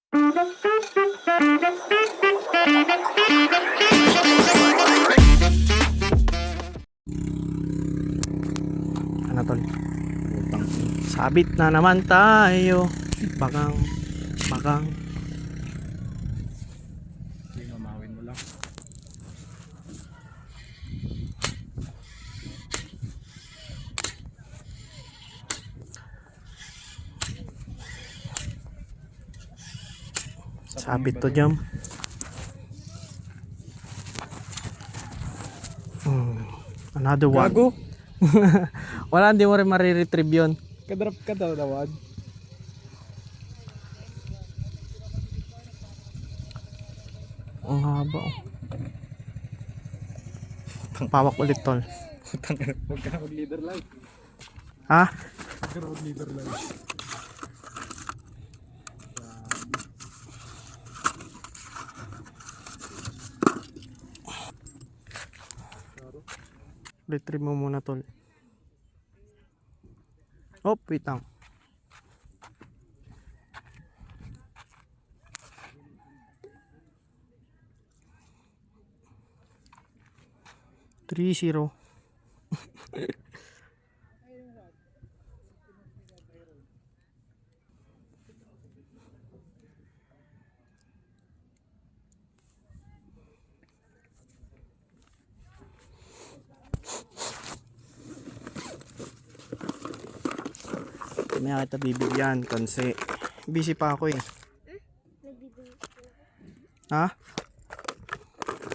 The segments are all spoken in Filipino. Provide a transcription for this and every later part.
Ano tol? Sabit na naman tayo. Bakang Hindi, mamawin mo lang. sabit to jam. Another one. Gago! Wala, hindi mo rin mariretrieve yun. Kadrap ka daw dawad. Ang haba oh. Pawak ulit tol. Huwag ka na mag-leader live. Ha? Huwag ka na mag-leader live. Retrieve mo muna tol. Oh, wait lang. Three zero. Kaya kita bibigyan kasi busy pa ako eh. Ha?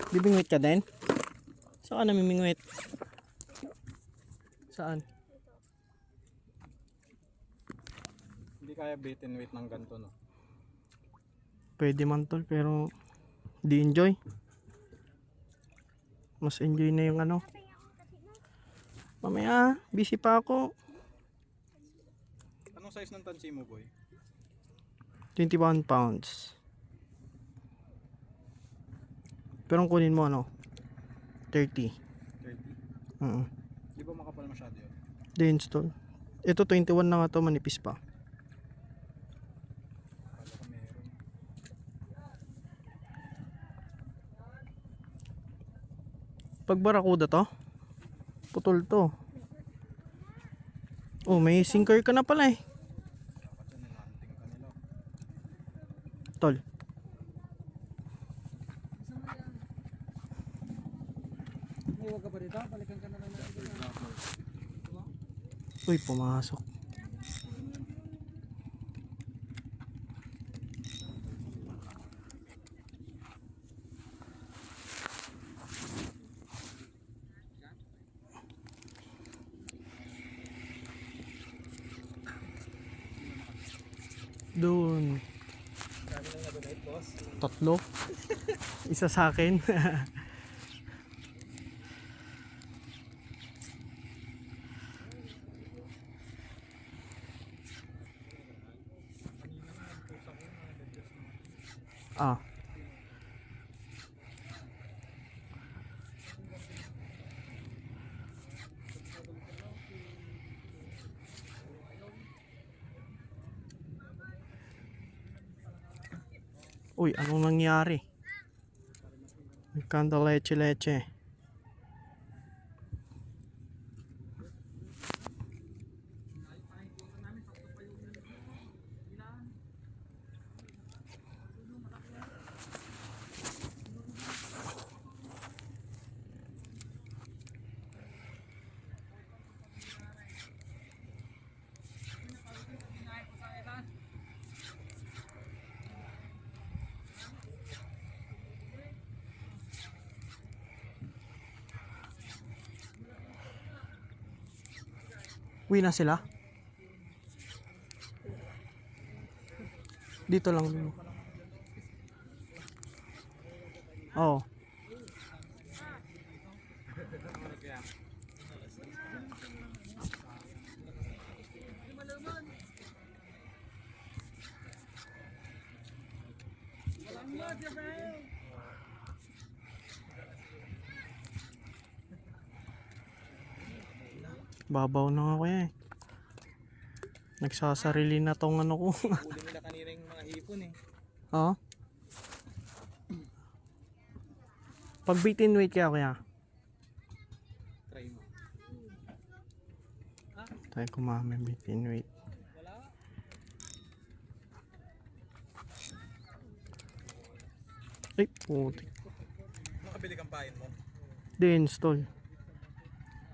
Bibingwit ka din? Saan ka namimingwit? Saan? Hindi kaya bait and wait ng ganito, no? Pwede man tol pero di enjoy. Mas enjoy na yung ano. Mamaya, busy pa ako. Anong size ng tansi mo, boy? 21 pounds. Pero ang kunin mo ano? 30. 30? Di ba makapal masyado yun? Di install. Ito 21 na nga to, manipis pa. Kala ko meron. Pag barakuda to, putol to. Oh, may sinker ka na pala eh. Dapat yun, nilanting ka nila. Tol. Huwag ka pa rito, balikan ka na lang natin. Uy, pumasok. Doon. Kami lang nag-donate, boss. 3. Isa sa akin. Ah. Uy, anong nangyari? Kanda leche. Uwi na sila? Dito lang. Oo. Babaw na nga kuya eh. Nagsasarili na tong ano ko. Huli nila kanina yung mga hipon eh. Oo. Pag bait and weight kaya kuya. Try mo. Tayo kumami bait and weight. Ay, puti. Makabili kang pain mo. Di install.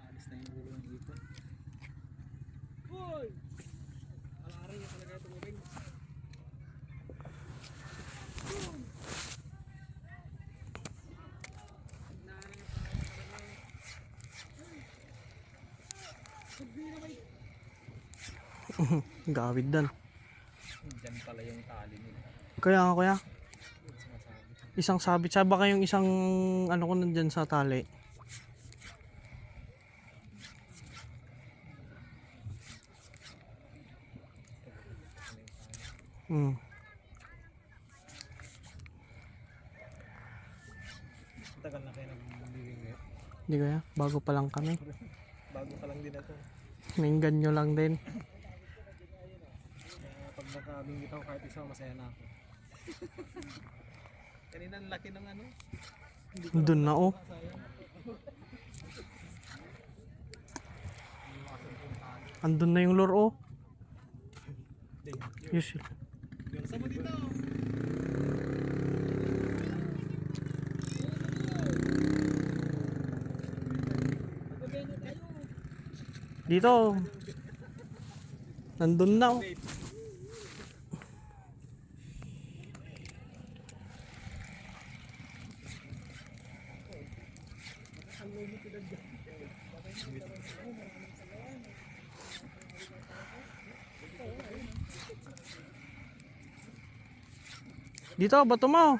Alis na yung ulo ng ipon. Hoy! Alari niya talaga ito moving. Gawid dan. Diyan pala yung tali nila. Kaya nga kuya, Sumasabi. isang sabit. Sabi ba kayong isang ano ko nandyan sa tali? Hmm. Tagal na kayo nag-living ngayon. Hindi kaya, bago pa lang kami. Bago pa lang din ako. Nainggan nyo lang din. Kaya pag nakabingit ako kahit isa, masaya na ako. Kanina ang laki ng ano. Doon na oh. Sayang. Andun na yung lure oh. Hindi. Yes. Sama dito. Dito. Nandun na oh. Dito, bato mo.